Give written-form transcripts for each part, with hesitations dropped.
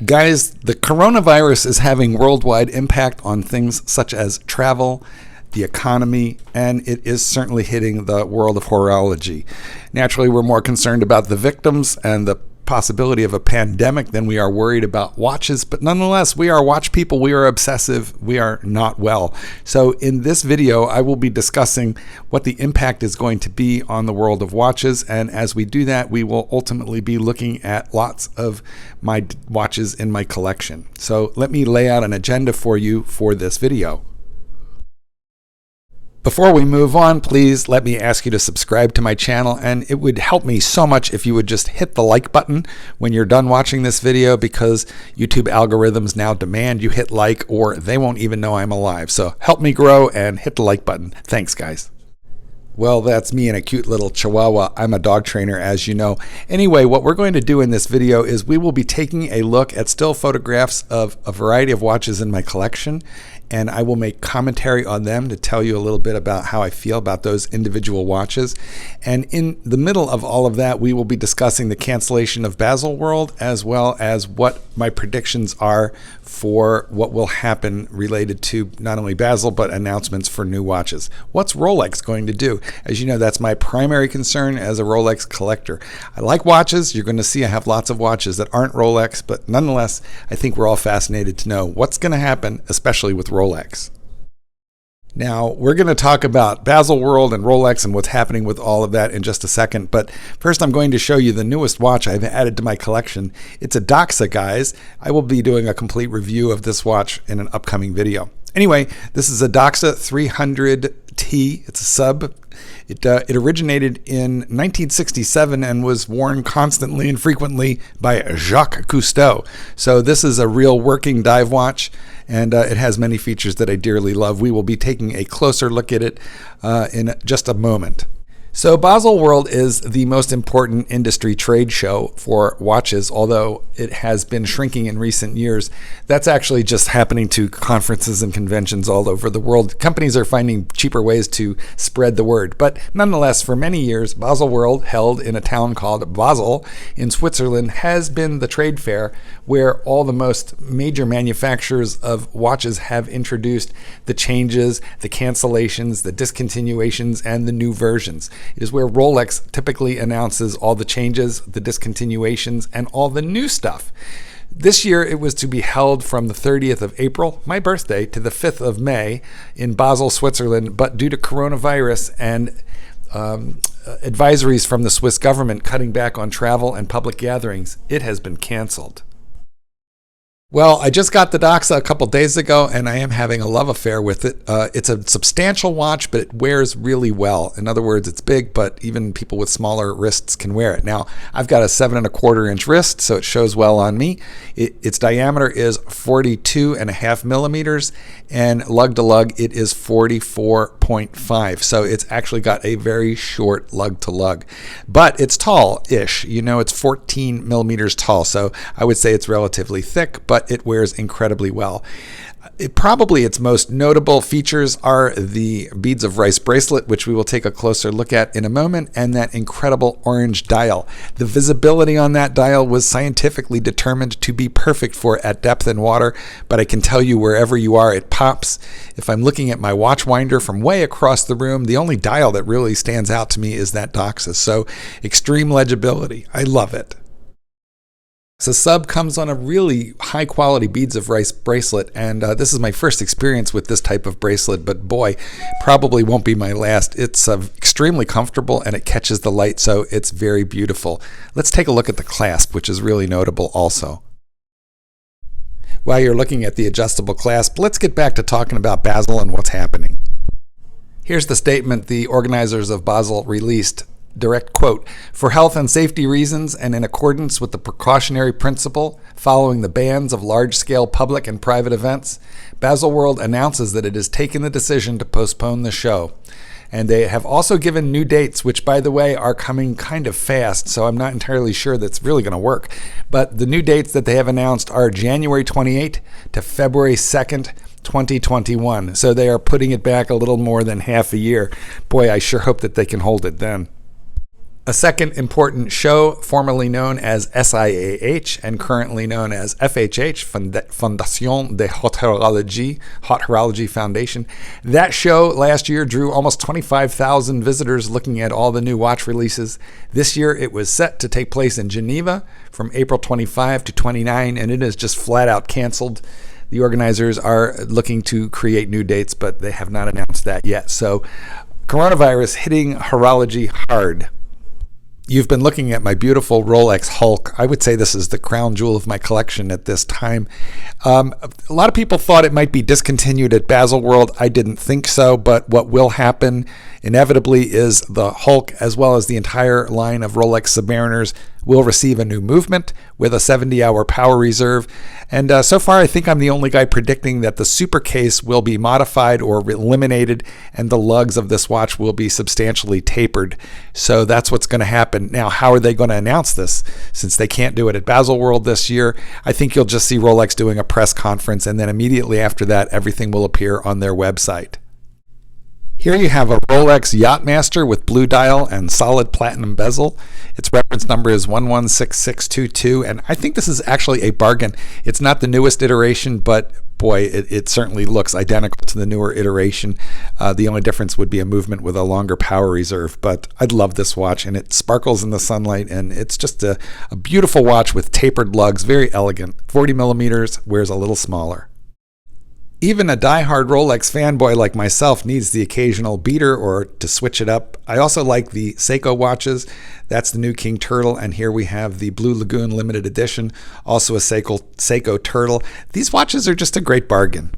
Guys, the coronavirus is having worldwide impact on things such as travel, the economy, and it is certainly hitting the world of horology. Naturally, we're more concerned about the victims and the possibility of a pandemic than we are worried about watches, but nonetheless, we are watch people, we are obsessive, we are not well. So in this video, I will be discussing what the impact is going to be on the world of watches, and as we do that, we will ultimately be looking at lots of my watches in my collection. So let me lay out an agenda for you for this video. Before we move on, please let me ask you to subscribe to my channel, and it would help me so much if you would just hit the like button when you're done watching this video, because YouTube algorithms now demand you hit like or they won't even know I'm alive. So help me grow and hit the like button. Thanks, guys. Well, that's me and a cute little chihuahua. I'm a dog trainer, as you know. Anyway, what we're going to do in this video is we will be taking a look at still photographs of a variety of watches in my collection, and I will make commentary on them to tell you a little bit about how I feel about those individual watches. And in the middle of all of that, we will be discussing the cancellation of Baselworld, as well as what my predictions are for what will happen related to not only Basel, but announcements for new watches. What's Rolex going to do? As you know, that's my primary concern as a Rolex collector. I like watches. You're going to see I have lots of watches that aren't Rolex, but nonetheless, I think we're all fascinated to know what's going to happen, especially with Rolex. Now, we're going to talk about Baselworld and Rolex and what's happening with all of that in just a second. But first, I'm going to show you the newest watch I've added to my collection. It's a Doxa, guys. I will be doing a complete review of this watch in an upcoming video. Anyway, this is a Doxa 300T. It's a sub. It originated in 1967 and was worn constantly and frequently by Jacques Cousteau. So this is a real working dive watch, and it has many features that I dearly love. We will be taking a closer look at it in just a moment. So Baselworld is the most important industry trade show for watches, although it has been shrinking in recent years. That's actually just happening to conferences and conventions all over the world. Companies are finding cheaper ways to spread the word. But nonetheless, for many years, Baselworld, held in a town called Basel in Switzerland, has been the trade fair where all the most major manufacturers of watches have introduced the changes, the cancellations, the discontinuations, and the new versions. It is where Rolex typically announces all the changes, the discontinuations, and all the new stuff. This year, it was to be held from the 30th of April, my birthday, to the 5th of May in Basel, Switzerland, but due to coronavirus and advisories from the Swiss government cutting back on travel and public gatherings, it has been canceled. Well, I just got the Doxa a couple days ago, and I am having a love affair with it. It's a substantial watch, but it wears really well. In other words, it's big, but even people with smaller wrists can wear it. Now, I've got a 7¼ inch wrist, so it shows well on me. Its diameter is 42.5 millimeters, and lug to lug, it is 44.5. So it's actually got a very short lug to lug, but it's tall-ish. You know, it's 14 millimeters tall, so I would say it's relatively thick, but it wears incredibly well. Probably its most notable features are the beads of rice bracelet, which we will take a closer look at in a moment, and that incredible orange dial. The visibility on that dial was scientifically determined to be perfect for at depth in water, but I can tell you wherever you are, it pops. If I'm looking at my watch winder from way across the room, the only dial that really stands out to me is that Doxa. So extreme legibility. I love it. So sub comes on a really high quality beads of rice bracelet, and this is my first experience with this type of bracelet, but boy, probably won't be my last. It's extremely comfortable and it catches the light, so it's very beautiful. Let's take a look at the clasp, which is really notable also. While you're looking at the adjustable clasp, let's get back to talking about Basel and what's happening. Here's the statement the organizers of Basel released. Direct quote, "For health and safety reasons and in accordance with the precautionary principle following the bans of large-scale public and private events, Baselworld announces that it has taken the decision to postpone the show." And they have also given new dates, which, by the way, are coming kind of fast, so I'm not entirely sure that's really going to work. But the new dates that they have announced are January 28th to February 2nd, 2021. So they are putting it back a little more than half a year. Boy, I sure hope that they can hold it then. A second important show, formerly known as SIAH and currently known as FHH, Fondation de Haute Horologie Foundation. That show last year drew almost 25,000 visitors looking at all the new watch releases. This year it was set to take place in Geneva from April 25 to 29, and it is just flat out canceled. The organizers are looking to create new dates, but they have not announced that yet. So coronavirus hitting horology hard. You've been looking at my beautiful Rolex Hulk. I would say this is the crown jewel of my collection at this time. A lot of people thought it might be discontinued at Baselworld. I didn't think so, but what will happen inevitably is the Hulk, as well as the entire line of Rolex Submariners, will receive a new movement with a 70-hour power reserve. And so far, I think I'm the only guy predicting that the super case will be modified or eliminated, and the lugs of this watch will be substantially tapered. So that's what's going to happen. Now, how are they going to announce this? Since they can't do it at Baselworld this year, I think you'll just see Rolex doing a press conference, and then immediately after that, everything will appear on their website. Here you have a Rolex Yachtmaster with blue dial and solid platinum bezel. Its reference number is 116622, and I think this is actually a bargain. It's not the newest iteration, but boy, it certainly looks identical to the newer iteration. The only difference would be a movement with a longer power reserve, but I'd love this watch, and it sparkles in the sunlight, and it's just a beautiful watch with tapered lugs, very elegant. 40 millimeters, wears a little smaller. Even a die-hard Rolex fanboy like myself needs the occasional beater or to switch it up. I also like the Seiko watches. That's the new King Turtle, and here we have the Blue Lagoon limited edition, also a Seiko Turtle. These watches are just a great bargain.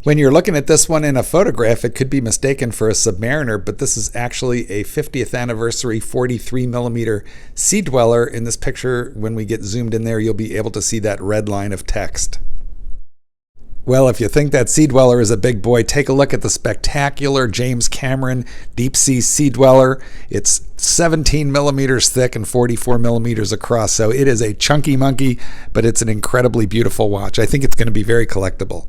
When you're looking at this one in a photograph, it could be mistaken for a Submariner, but this is actually a 50th anniversary 43 millimeter Sea Dweller. In this picture, when we get zoomed in there, you'll be able to see that red line of text. Well, if you think that Sea Dweller is a big boy, take a look at the spectacular James Cameron Deep Sea Sea Dweller. It's 17 millimeters thick and 44 millimeters across, so it is a chunky monkey, but it's an incredibly beautiful watch. I think it's going to be very collectible.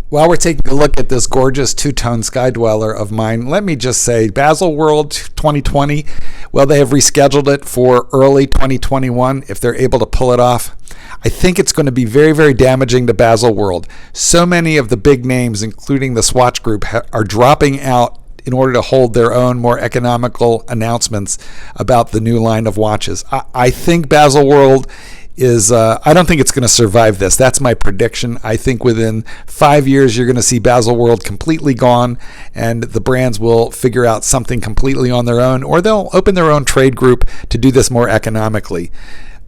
While we're taking a look at this gorgeous two-tone Sky Dweller of mine, let me just say, Baselworld 2020, well, they have rescheduled it for early 2021 if they're able to pull it off. I think it's going to be very, very damaging to Baselworld. So many of the big names, including the Swatch Group, are dropping out in order to hold their own more economical announcements about the new line of watches. I think Baselworld is, I don't think it's going to survive this. That's my prediction. I think within 5 years, you're going to see Baselworld completely gone, and the brands will figure out something completely on their own, or they'll open their own trade group to do this more economically.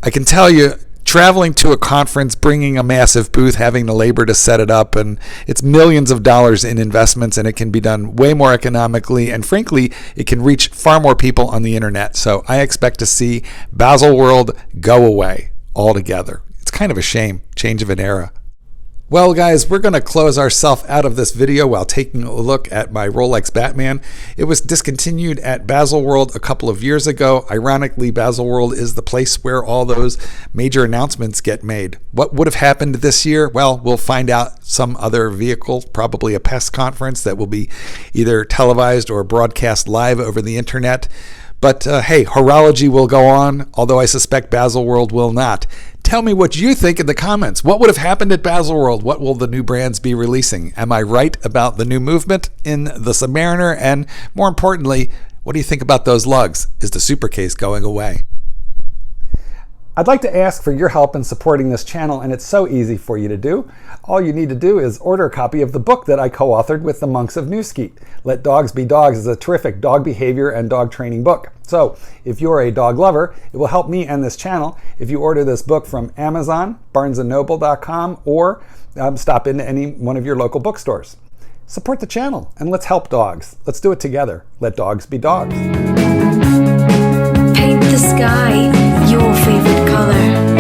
I can tell you, traveling to a conference, bringing a massive booth, having the labor to set it up, and it's millions of dollars in investments, and it can be done way more economically, and frankly, it can reach far more people on the internet. So I expect to see Baselworld go away altogether. It's kind of a shame, change of an era. Well, guys, we're going to close ourselves out of this video while taking a look at my Rolex Batman. It was discontinued at Baselworld a couple of years ago. Ironically, Baselworld is the place where all those major announcements get made. What would have happened this year? Well, we'll find out some other vehicle, probably a press conference that will be either televised or broadcast live over the internet. But hey, horology will go on, although I suspect Baselworld will not. Tell me what you think in the comments. What would have happened at Baselworld? What will the new brands be releasing? Am I right about the new movement in the Submariner? And more importantly, what do you think about those lugs? Is the super case going away? I'd like to ask for your help in supporting this channel, and it's so easy for you to do. All you need to do is order a copy of the book that I co-authored with the monks of New Skeet. Let Dogs Be Dogs is a terrific dog behavior and dog training book. So if you're a dog lover, it will help me and this channel if you order this book from Amazon, barnesandnoble.com, or stop into any one of your local bookstores. Support the channel and let's help dogs. Let's do it together. Let dogs be dogs. Paint the sky your favorite color.